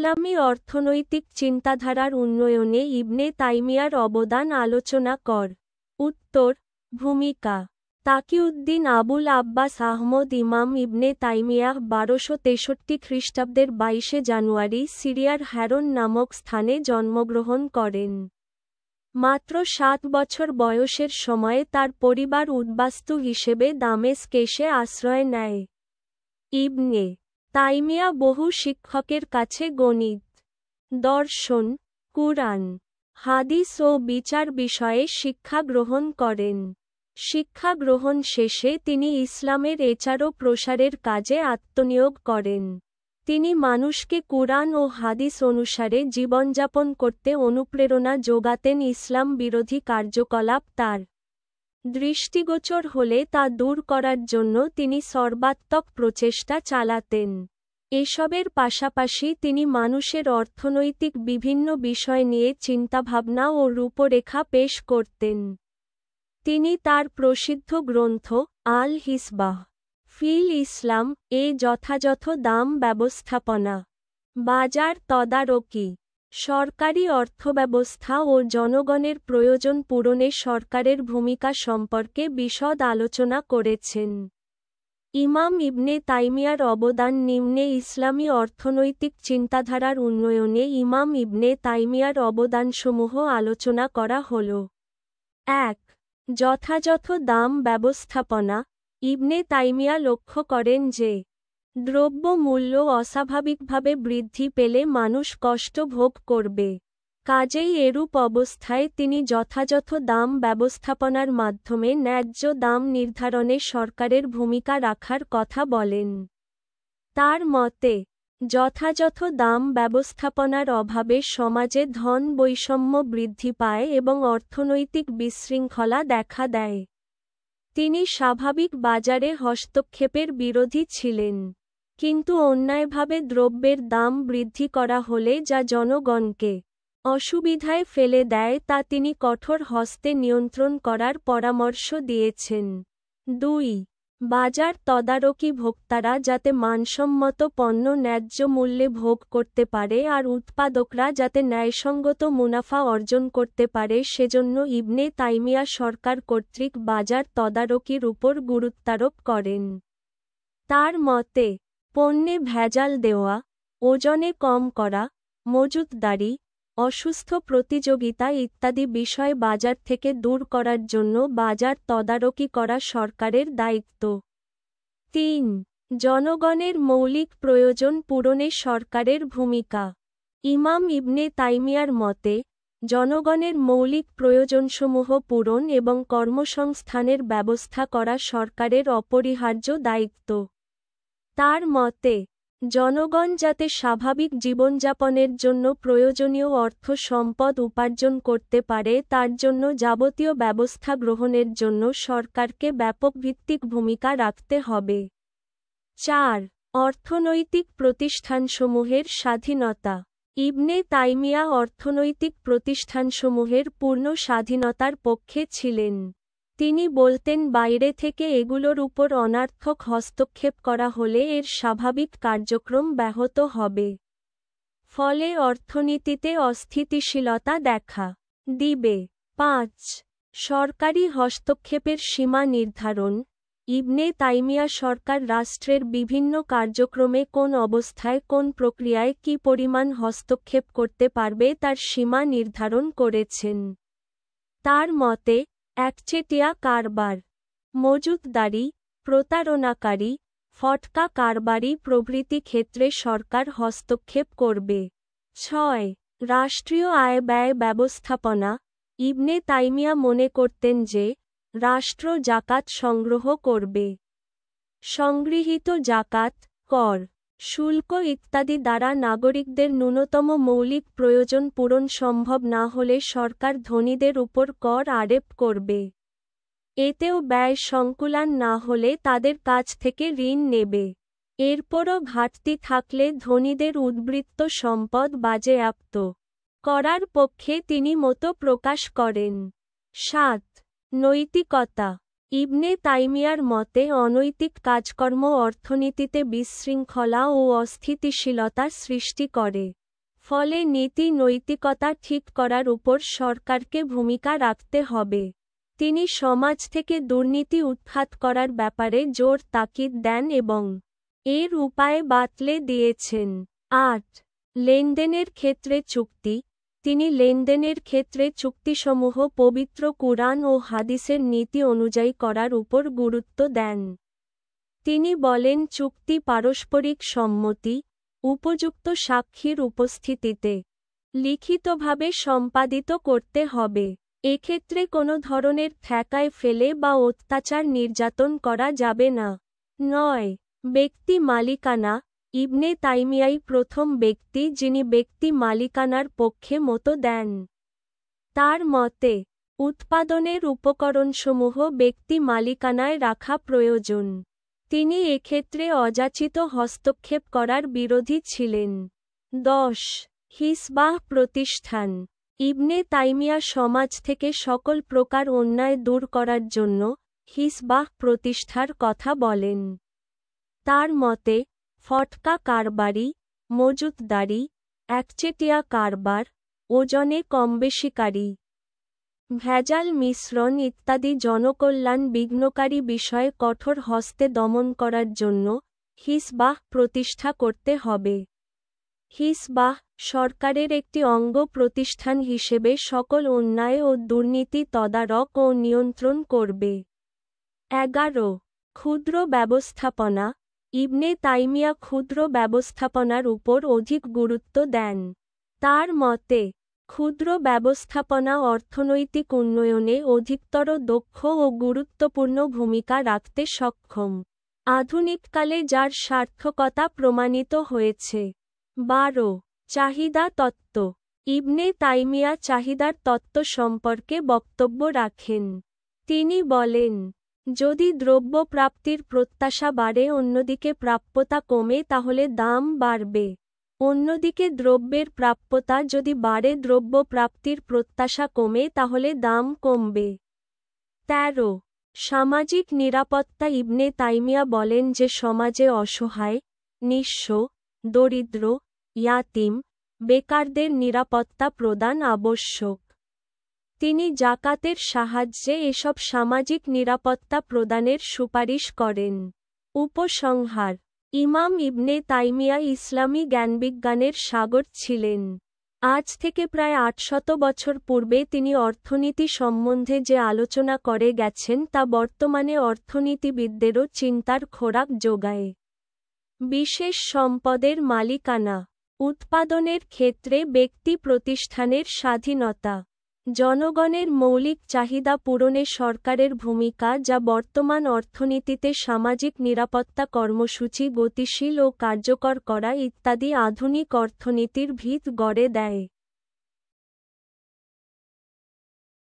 ইসলামী অর্থনৈতিক চিন্তাধারার উন্নয়নে ইবনে তাইমিয়ার অবদান আলোচনা কর। উত্তর, ভূমিকা। তাকিউদ্দিন আবুল আব্বাস আহমদ ইমাম ইবনে তাইমিয়াহ 1263 খ্রিস্টাব্দের 22 জানুয়ারি সিরিয়ার হ্যারন নামক স্থানে জন্মগ্রহণ করেন। মাত্র 7 বছর বয়সের সময়ে তার পরিবার উদ্বাস্তু হিসেবে দামেস্কে এসে আশ্রয় নেয়। ইবনে তাইমিয়া বহু শিক্ষকের কাছে গণিত, দর্শন, কুরআন, হাদিস ও বিচার বিষয়ে শিক্ষা গ্রহণ করেন। শিক্ষা গ্রহণ শেষে তিনি ইসলামের এচার ও প্রসারের কাজে আত্মনিয়োগ করেন। তিনি মানুষকে কুরআন ও হাদিস অনুসারে জীবনযাপন করতে অনুপ্রেরণা যোগাতেন। ইসলাম বিরোধী কার্যকলাপ তার দৃষ্টিগোচর হলে তা দূর করার জন্য তিনি সর্বাত্মক প্রচেষ্টা চালাতেন। এসবের পাশাপাশি তিনি মানুষের অর্থনৈতিক বিভিন্ন বিষয় নিয়ে চিন্তাভাবনা ও রূপরেখা পেশ করতেন। তিনি তার প্রসিদ্ধ গ্রন্থ আল হিসবাহ ফিল ইসলাম এ যথাযথ দাম ব্যবস্থাপনা, বাজার তদারকি, সরকারি অর্থব্যবস্থা ও জনগণের প্রয়োজন পূরণে সরকারের ভূমিকা সম্পর্কে বিশদ আলোচনা করেছেন। ইমাম ইবনে তাইমিয়ার অবদান নিম্নে। ইসলামী অর্থনৈতিক চিন্তাধারার উন্নয়নে ইমাম ইবনে তাইমিয়ার অবদানসমূহ আলোচনা করা হল। ১. যথাযথ দাম ব্যবস্থাপনা। ইবনে তাইমিয়া লক্ষ্য করেন যে দ্রব্য মূল্য অস্বাভাবিকভাবে বৃদ্ধি পেলে মানুষ কষ্ট ভোগ করবে। কাজেই এরূপ অবস্থায় তিনি যথাযথ দাম ব্যবস্থাপনার মাধ্যমে ন্যায্য দাম নির্ধারণে সরকারের ভূমিকা রাখার কথা বলেন। তার মতে, যথাযথ দাম ব্যবস্থাপনার অভাবে সমাজে ধন বৈষম্য বৃদ্ধি পায় এবং অর্থনৈতিক বিশৃঙ্খলা দেখা দেয়। তিনি স্বাভাবিক বাজারে হস্তক্ষেপের বিরোধী ছিলেন, কিন্তু অন্যায়ভাবে দ্রব্যের দাম বৃদ্ধি করা হলে যা জনগণকে অসুবিধায় ফেলে দেয় তা তিনি কঠোর হস্তে নিয়ন্ত্রণ করার পরামর্শ দিয়েছেন। ২. বাজার তদারকি। ভোক্তারা যাতে মানসম্মত পণ্য ন্যায্য মূল্যে ভোগ করতে পারে আর উৎপাদকরা যাতে ন্যায়সঙ্গত মুনাফা অর্জন করতে পারে সেজন্য ইবনে তাইমিয়া সরকার কর্তৃক বাজার তদারকির উপর গুরুত্বারোপ করেন। তার মতে, পণ্যে ভেজাল দেওয়া, ওজনে কম করা, মজুতদারি, অসুস্থ প্রতিযোগিতা ইত্যাদি বিষয় বাজার থেকে দূর করার জন্য বাজার তদারকি করা সরকারের দায়িত্ব। ৩. জনগণের মৌলিক প্রয়োজন পূরণে সরকারের ভূমিকা। ইমাম ইবনে তাইমিয়ার মতে, জনগণের মৌলিক প্রয়োজনসমূহ পূরণ এবং কর্মসংস্থানের ব্যবস্থা করা সরকারের অপরিহার্য দায়িত্ব। তার মতে, জনগণ যাতে স্বাভাবিক জীবনযাপনের জন্য প্রয়োজনীয় অর্থ সম্পদ উপার্জন করতে পারে তার জন্য যাবতীয় ব্যবস্থা গ্রহণের জন্য সরকারকে ব্যাপকভিত্তিক ভূমিকা রাখতে হবে। ৪. অর্থনৈতিক প্রতিষ্ঠানসমূহের স্বাধীনতা। ইবনে তাইমিয়া অর্থনৈতিক প্রতিষ্ঠানসমূহের পূর্ণ স্বাধীনতার পক্ষে ছিলেন। তিনি বলতেন বাইরে থেকে এগুলোর উপর অনার্থক হস্তক্ষেপ করা হলে এর স্বাভাবিক কার্যক্রম ব্যাহত হবে। ফলে অর্থনীতিতে অস্থিতিশীলতা দেখা দিবে। ৫. সরকারি হস্তক্ষেপের সীমা নির্ধারণ। ইবনে তাইমিয়া সরকার রাষ্ট্রের বিভিন্ন কার্যক্রমে কোন অবস্থায় কোন প্রক্রিয়ায় কী পরিমাণ হস্তক্ষেপ করতে পারবে তার সীমা নির্ধারণ করেছেন। তার মতে, একচেটিয়া কারবার, মজুতদারি, প্রতারণাকারী, ফটকা কারবারি প্রভৃতি ক্ষেত্রে সরকার হস্তক্ষেপ করবে। ৬. রাষ্ট্রীয় আয় ব্যয় ব্যবস্থাপনা। ইবনে তাইমিয়া মনে করতেন যে রাষ্ট্র জাকাত সংগ্রহ করবে। সংগৃহীত জাকাত, কর, শুল্ক ইত্যাদি দ্বারা নাগরিকদের ন্যূনতম মৌলিক প্রয়োজন পূরণ সম্ভব না হলে সরকার ধনীদের উপর কর আরোপ করবে। এতেও ব্যয় সংকুলান না হলে তাদের কাছ থেকে ঋণ নেবে। এরপরও ঘাটতি থাকলে ধনীদের উদ্বৃত্ত সম্পদ বাজেয়াপ্ত করার পক্ষে তিনি মত প্রকাশ করেন। ৭. নৈতিকতা। ইবনে তাইমিয়ার মতে অনৈতিক কাজকর্ম অর্থনীতিতে বিশৃঙ্খলা ও অস্থিতিশীলতা সৃষ্টি করে। ফলে নীতি নৈতিকতা ঠিক করার উপর সরকারকে ভূমিকা রাখতে হবে। তিনি সমাজ থেকে দুর্নীতি উৎখাত করার ব্যাপারে জোর তাকিদ দেন এবং এর উপায় বাতলে দিয়েছেন। ৮. লেনদেনের ক্ষেত্রে চুক্তি। তিনি লেনদেনের ক্ষেত্রে চুক্তিসমূহ পবিত্র কুরআন ও হাদিসের নীতি অনুযায়ী করার উপর গুরুত্ব দেন। তিনি বলেন চুক্তি পারস্পরিক সম্মতি, উপযুক্ত সাক্ষীর উপস্থিতিতে লিখিতভাবে সম্পাদিত করতে হবে। এক্ষেত্রে কোনো ধরনের ঠেকায় ফেলে বা অত্যাচার নির্যাতন করা যাবে না। ৯. ব্যক্তি মালিকানা। ইবনে তাইমিয়াই প্রথম ব্যক্তি যিনি ব্যক্তি মালিকানার পক্ষে মত দেন। তার মতে উৎপাদনের উপকরণসমূহ ব্যক্তি মালিকানায় রাখা প্রয়োজন। তিনি এক্ষেত্রে অযাচিত হস্তক্ষেপ করার বিরোধী ছিলেন। ১০. হিসবাহ প্রতিষ্ঠান। ইবনে তাইমিয়া সমাজ থেকে সকল প্রকার অন্যায় দূর করার জন্য হিসবাহ প্রতিষ্ঠার কথা বলেন। তার মতে ফটকা কারবারি, মজুতদারি, একচেটিয়া কারবার, ওজনে কমবেশিকারী, ভেজাল মিশ্রণ ইত্যাদি জনকল্যাণ বিঘ্নকারী বিষয়ে কঠোর হস্তে দমন করার জন্য হিসবাহ প্রতিষ্ঠা করতে হবে। হিসবাহ সরকারের একটি অঙ্গ প্রতিষ্ঠান হিসেবে সকল অন্যায় ও দুর্নীতি তদারক ও নিয়ন্ত্রণ করবে। ১১. ক্ষুদ্র ব্যবস্থাপনা। ইবনে তাইমিয়া ক্ষুদ্র ব্যবস্থাপনার উপর অধিক গুরুত্ব দেন। তার মতে ক্ষুদ্র ব্যবস্থাপনা অর্থনৈতিক উন্নয়নে অধিকতর দক্ষ ও গুরুত্বপূর্ণ ভূমিকা রাখতে সক্ষম। আধুনিককালে যার সার্থকতা প্রমাণিত হয়েছে। ১২. চাহিদা তত্ত্ব। ইবনে তাইমিয়া চাহিদার তত্ত্ব সম্পর্কে বক্তব্য রাখেন। তিনি বলেন, যদি দ্রব্য প্রাপ্তির প্রত্যাশা বাড়ে অন্যদিকে প্রাপ্যতা কমে তাহলে দাম বাড়বে। অন্যদিকে দ্রব্যের প্রাপ্যতা যদি বাড়ে দ্রব্য প্রাপ্তির প্রত্যাশা কমে তাহলে দাম কমবে। ১৩. সামাজিক নিরাপত্তা। ইবনে তাইমিয়া বলেন যে সমাজে অসহায়, নিঃস্ব, দরিদ্র, ইয়াতিম, বেকারদের নিরাপত্তা প্রদান আবশ্যক। তিনি যাকাতের সাহায্যে এসব সামাজিক নিরাপত্তা প্রদানের সুপারিশ করেন। উপসংহার। ইমাম ইবনে তাইমিয়া ইসলামী জ্ঞানবিজ্ঞানের সাগর ছিলেন। আজ থেকে প্রায় ৮০০ বছর পূর্বে তিনি অর্থনীতি সম্বন্ধে যে আলোচনা করে গেছেন তা বর্তমানে অর্থনীতিবিদদেরও চিন্তার খোরাক যোগায়। বিশেষ সম্পদের মালিকানা। উৎপাদনের ক্ষেত্রে ব্যক্তি প্রতিষ্ঠানের স্বাধীনতা। জনগণের মৌলিক চাহিদা পূরণে সরকারের ভূমিকা যা বর্তমান অর্থনীতিতে সামাজিক নিরাপত্তা কর্মসূচি গতিশীল ও কার্যকর করা ইত্যাদি আধুনিক অর্থনীতির ভিত গড়ে দেয়।